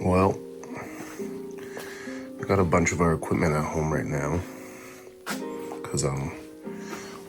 Well, I got a bunch of our equipment at home right now because I'm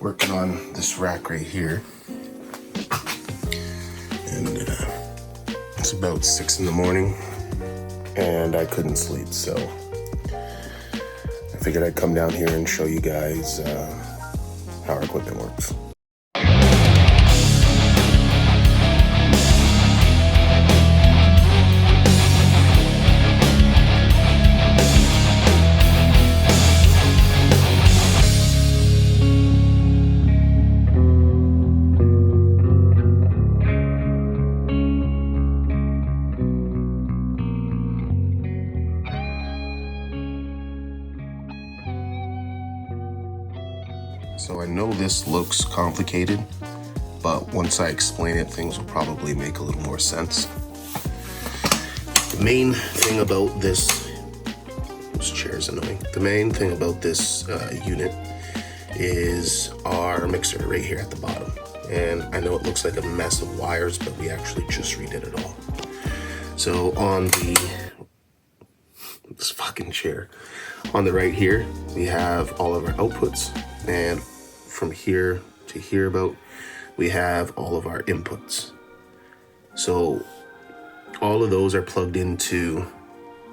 working on this rack right here. And it's about 6 in the morning and I couldn't sleep, so I figured I'd come down here and show you guys how our equipment works. So I know this looks complicated, but once I explain it, things will probably make a little more sense. The main thing about this chair is annoying. The main thing about this unit is our mixer right here at the bottom. And I know it looks like a mess of wires, but we actually just redid it all. So on this fucking chair, on the right here, we have all of our outputs, and from here to here about, we have all of our inputs. So all of those are plugged into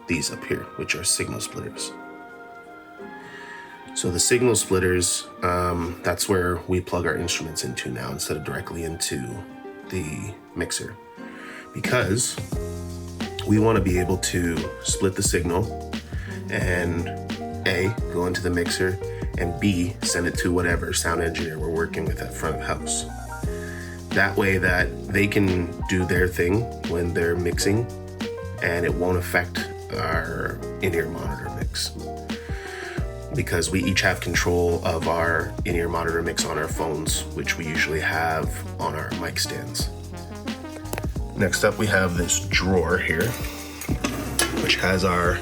these up here, which are signal splitters. So the signal splitters, that's where we plug our instruments into now instead of directly into the mixer, because we want to be able to split the signal and A, go into the mixer, and B, send it to whatever sound engineer we're working with at front of house. That way that they can do their thing when they're mixing and it won't affect our in-ear monitor mix, because we each have control of our in-ear monitor mix on our phones, which we usually have on our mic stands. Next up, we have this drawer here, which has our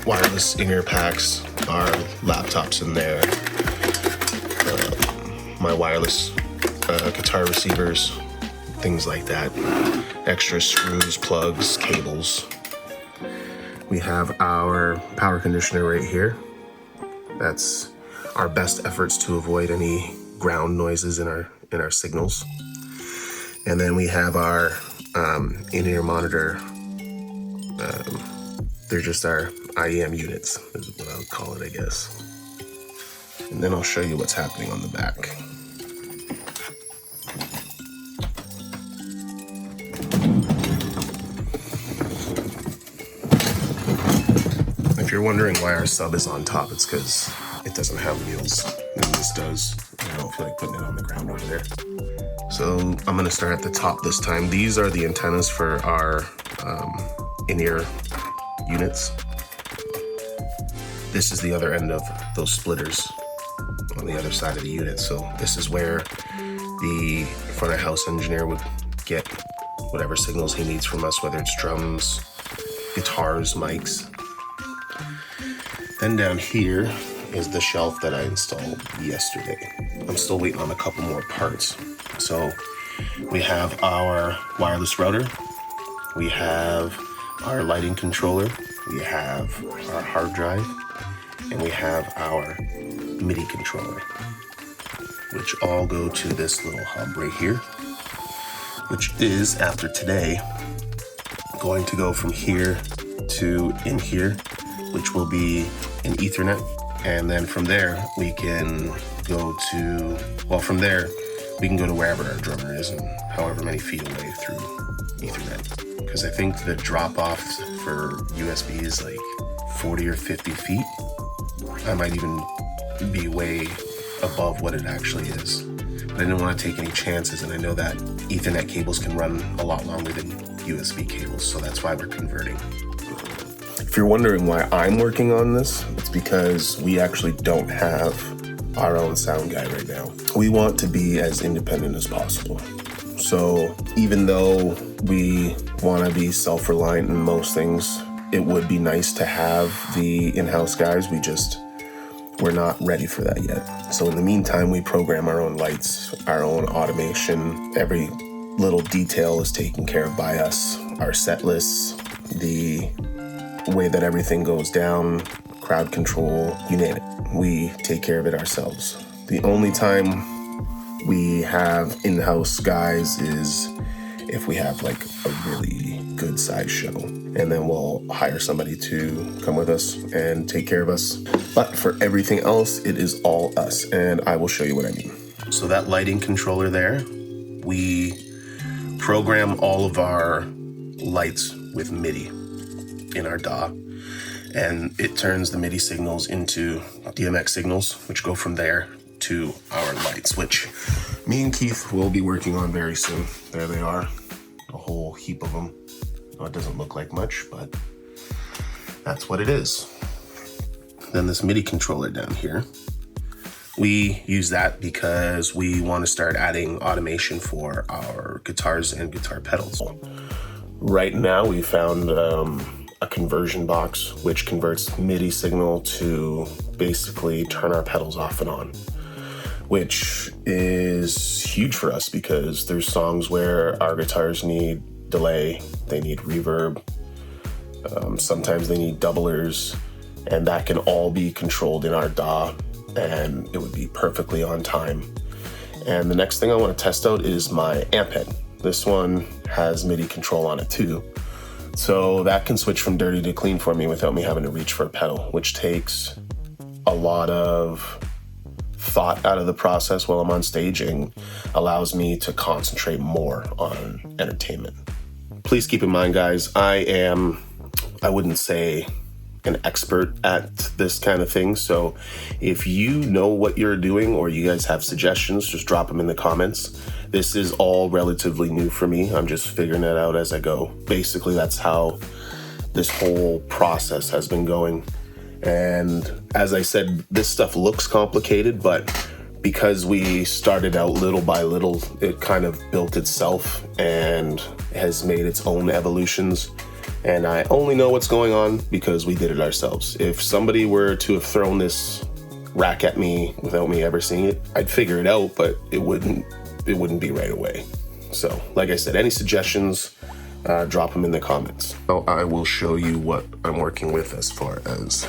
wireless in-ear packs, our laptops in there, my wireless guitar receivers, things like that, extra screws, plugs, cables. We have our power conditioner right here. That's our best efforts to avoid any ground noises in our signals. And then we have our in-ear monitor. They're just our IEM units, is what I would call it, I guess. And then I'll show you what's happening on the back. If you're wondering why our sub is on top, it's because it doesn't have wheels, and this does. I don't feel like putting it on the ground over there. So I'm gonna start at the top this time. These are the antennas for our in-ear units. This is the other end of those splitters on the other side of the unit. So this is where the front of house engineer would get whatever signals he needs from us, whether it's drums, guitars, mics. Then down here is the shelf that I installed yesterday. I'm still waiting on a couple more parts. So we have our wireless router, we have our lighting controller, we have our hard drive, and we have our MIDI controller, which all go to this little hub right here, which is, after today, going to go from here to in here, which will be an Ethernet. And then from there, we can go to, well, from there, we can go to wherever our drummer is and however many feet away through Ethernet. Because I think the drop off for USB is like 40 or 50 feet. I might even be way above what it actually is. But I didn't want to take any chances, and I know that Ethernet cables can run a lot longer than USB cables, so that's why we're converting. If you're wondering why I'm working on this, it's because we actually don't have our own sound guy right now. We want to be as independent as possible. So even though we want to be self-reliant in most things, it would be nice to have the in-house guys. We're not ready for that yet. So in the meantime, we program our own lights, our own automation. Every little detail is taken care of by us. Our set lists, the way that everything goes down, crowd control, you name it. We take care of it ourselves. The only time we have in-house guys is if we have like a really good size show, and then we'll hire somebody to come with us and take care of us. But for everything else, it is all us, and I will show you what I mean. So that lighting controller there, we program all of our lights with MIDI in our DAW, and it turns the MIDI signals into DMX signals, which go from there to our lights, which me and Keith will be working on very soon. There they are, a whole heap of them. Well, it doesn't look like much, but that's what it is. Then this MIDI controller down here, we use that because we want to start adding automation for our guitars and guitar pedals. Right now we found a conversion box which converts MIDI signal to basically turn our pedals off and on, which is huge for us because there's songs where our guitars need delay, they need reverb, sometimes they need doublers, and that can all be controlled in our DAW, and it would be perfectly on time. And the next thing I want to test out is my amp head. This one has MIDI control on it too, so that can switch from dirty to clean for me without me having to reach for a pedal, which takes a lot of thought out of the process while I'm on stage and allows me to concentrate more on entertainment. Please keep in mind, guys, I wouldn't say an expert at this kind of thing, so if you know what you're doing or you guys have suggestions, just drop them in the comments. This is all relatively new for me. I'm just figuring it out as I go. Basically, that's how this whole process has been going. And as I said, this stuff looks complicated, but because we started out little by little, it kind of built itself and has made its own evolutions. And I only know what's going on because we did it ourselves. If somebody were to have thrown this rack at me without me ever seeing it, I'd figure it out, but it wouldn't be right away. So, like I said, any suggestions, drop them in the comments. So I will show you what I'm working with as far as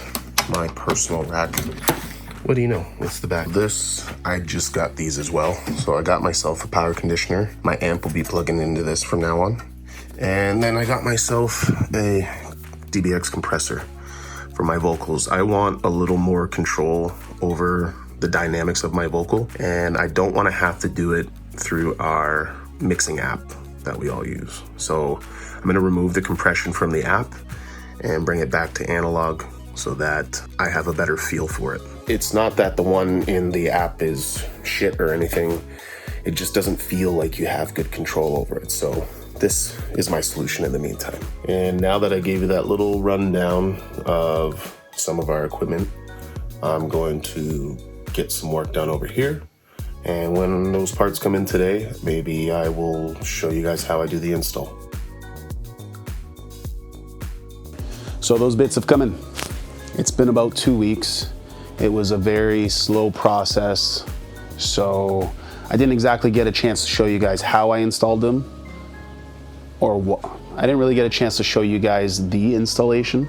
my personal rack. What do you know? It's the back. This, I just got these as well. So I got myself a power conditioner. My amp will be plugging into this from now on. And then I got myself a DBX compressor for my vocals. I want a little more control over the dynamics of my vocal, and I don't want to have to do it through our mixing app that we all use. So I'm going to remove the compression from the app and bring it back to analog so that I have a better feel for it. It's not that the one in the app is shit or anything. It just doesn't feel like you have good control over it. So this is my solution in the meantime. And now that I gave you that little rundown of some of our equipment, I'm going to get some work done over here. And when those parts come in today, maybe I will show you guys how I do the install. So those bits have come in. It's been about 2 weeks. It was a very slow process, so I didn't exactly get a chance to show you guys how I installed them, or what. I didn't really get a chance to show you guys the installation,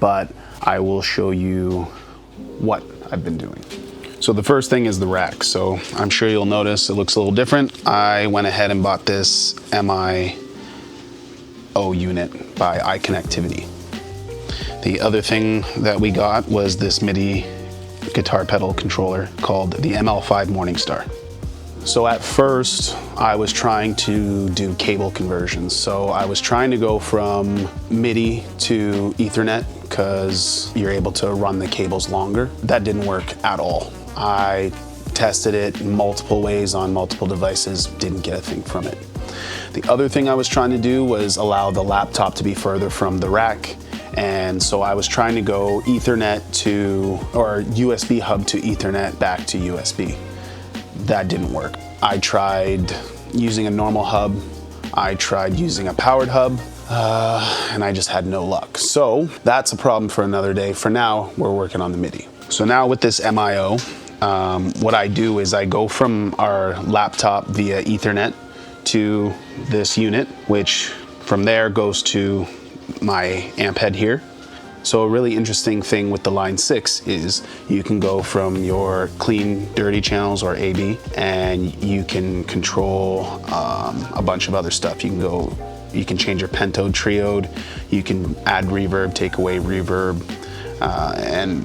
but I will show you what I've been doing. So the first thing is the rack. So I'm sure you'll notice it looks a little different. I went ahead and bought this MIO unit by iConnectivity. The other thing that we got was this MIDI guitar pedal controller called the ML5 Morningstar. So at first, I was trying to do cable conversions. So I was trying to go from MIDI to Ethernet because you're able to run the cables longer. That didn't work at all. I tested it multiple ways on multiple devices, didn't get a thing from it. The other thing I was trying to do was allow the laptop to be further from the rack. And so I was trying to go Ethernet to, or USB hub to Ethernet back to USB. That didn't work. I tried using a normal hub. I tried using a powered hub, and I just had no luck. So that's a problem for another day. For now, we're working on the MIDI. So now with this MIO, what I do is I go from our laptop via Ethernet to this unit, which from there goes to my amp head here. So a really interesting thing with the Line 6 is you can go from your clean, dirty channels or AB, and you can control a bunch of other stuff. You can change your pentode, triode, you can add reverb, take away reverb, and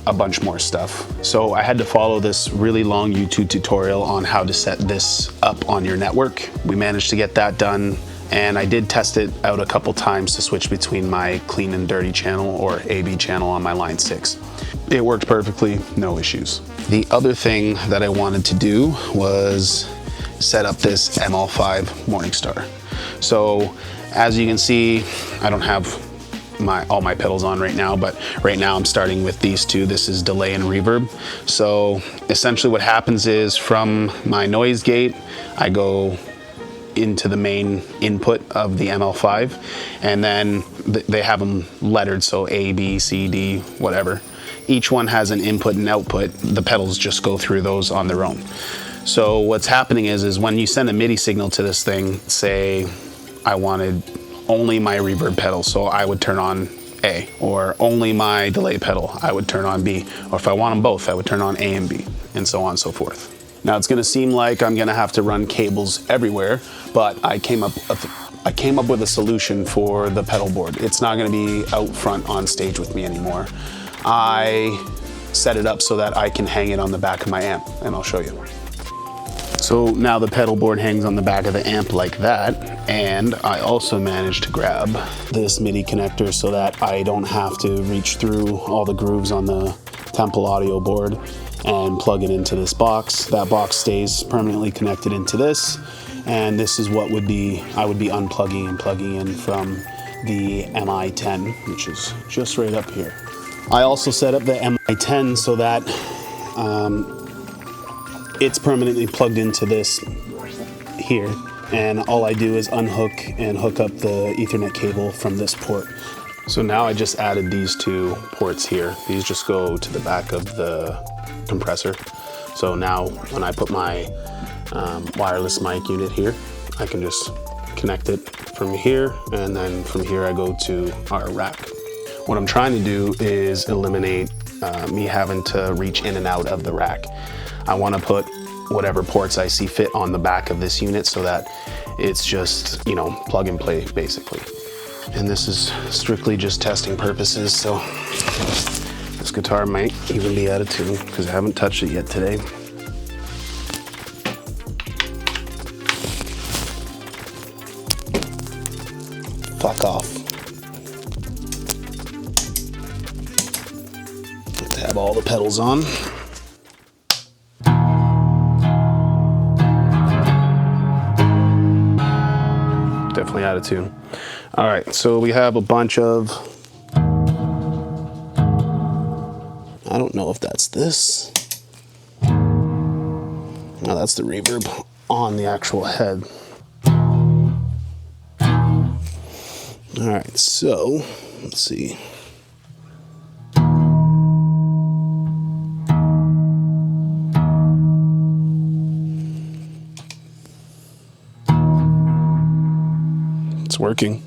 a bunch more stuff. So I had to follow this really long YouTube tutorial on how to set this up on your network. We managed to get that done. And I did test it out a couple times to switch between my clean and dirty channel or AB channel on my Line 6. It worked perfectly, no issues. The other thing that I wanted to do was set up this ML5 Morningstar. So as you can see, I don't have all my pedals on right now, but right now I'm starting with these two. This is delay and reverb. So essentially what happens is from my noise gate, I go into the main input of the ML5, and then they have them lettered, so A, B, C, D, whatever. Each one has an input and output. The pedals just go through those on their own. So what's happening is when you send a MIDI signal to this thing, say I wanted only my reverb pedal, so I would turn on A, or only my delay pedal, I would turn on B, or if I want them both, I would turn on A and B, and so on and so forth. Now it's gonna seem like I'm gonna have to run cables everywhere, but I came up with a solution for the pedal board. It's not gonna be out front on stage with me anymore. I set it up so that I can hang it on the back of my amp, and I'll show you. So now the pedal board hangs on the back of the amp like that, and I also managed to grab this MIDI connector so that I don't have to reach through all the grooves on the Temple audio board and plug it into this box. That box stays permanently connected into this, and this is what I would be unplugging and plugging in from the MI10, which is just right up here. I also set up the MI10 so that it's permanently plugged into this here, and all I do is unhook and hook up the Ethernet cable from this port. So now I just added these two ports here. These just go to the back of the compressor. So now when I put my wireless mic unit here, I can just connect it from here, and then from here I go to our rack. What I'm trying to do is eliminate me having to reach in and out of the rack. I want to put whatever ports I see fit on the back of this unit so that it's just, you know, plug and play basically. And this is strictly just testing purposes, so this guitar might even be out of tune because I haven't touched it yet today. Fuck off. Let's have all the pedals on. Definitely out of tune. All right, so we have a bunch of, I don't know if that's this. No, that's the reverb on the actual head. All right, so let's see. It's working.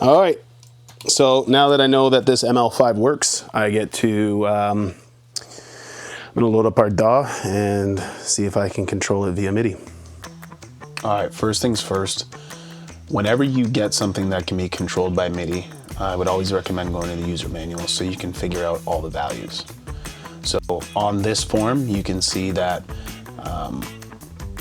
All right, so now that I know that this ML5 works, I get to, I'm gonna load up our DAW and see if I can control it via MIDI. All right, first things first, whenever you get something that can be controlled by MIDI, I would always recommend going to the user manual so you can figure out all the values. So on this form, you can see that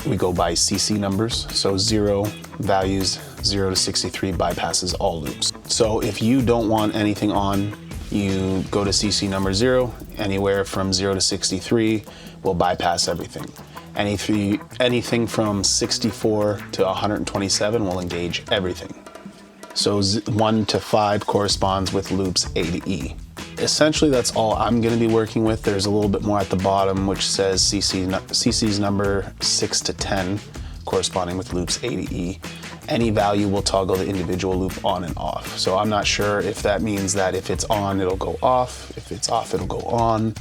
we go by CC numbers. So 0 values, 0 to 63 bypasses all loops. So if you don't want anything on, you go to CC number 0, anywhere from 0 to 63 will bypass everything. Anything from 64 to 127 will engage everything. So 1 to 5 corresponds with loops A to E. Essentially, that's all I'm going to be working with. There's a little bit more at the bottom, which says CC's number 6 to 10, corresponding with loops A to E. any value will toggle the individual loop on and off. So I'm not sure if that means that if it's on, it'll go off. If it's off, it'll go on.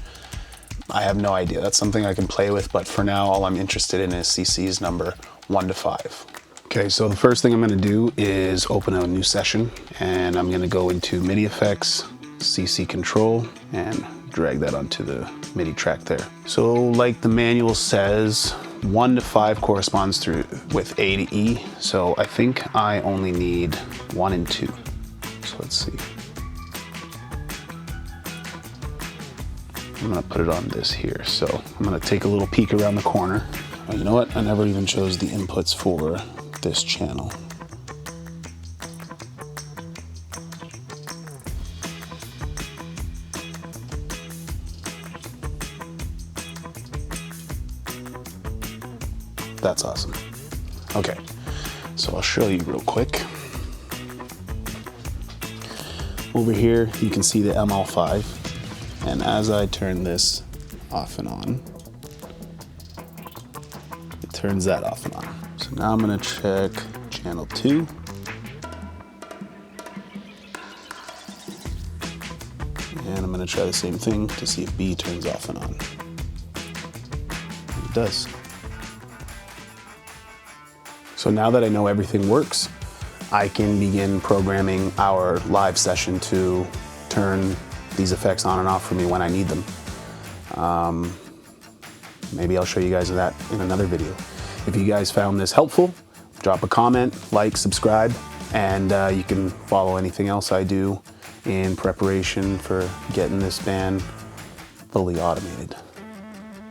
I have no idea. That's something I can play with, but for now, all I'm interested in is CC's number 1 to 5. Okay, so the first thing I'm gonna do is open a new session, and I'm gonna go into MIDI effects, CC control, and drag that onto the MIDI track there. So like the manual says, 1 to 5 corresponds through with A to E. So I think I only need 1 and 2. So let's see. I'm gonna put it on this here. So I'm gonna take a little peek around the corner. Oh, you know what? I never even chose the inputs for this channel. That's awesome. Okay, so I'll show you real quick. Over here, you can see the ML5, and as I turn this off and on, it turns that off and on. So now I'm gonna check channel 2. And I'm gonna try the same thing to see if B turns off and on. It does. So now that I know everything works, I can begin programming our live session to turn these effects on and off for me when I need them. Maybe I'll show you guys that in another video. If you guys found this helpful, drop a comment, like, subscribe, and you can follow anything else I do in preparation for getting this band fully automated.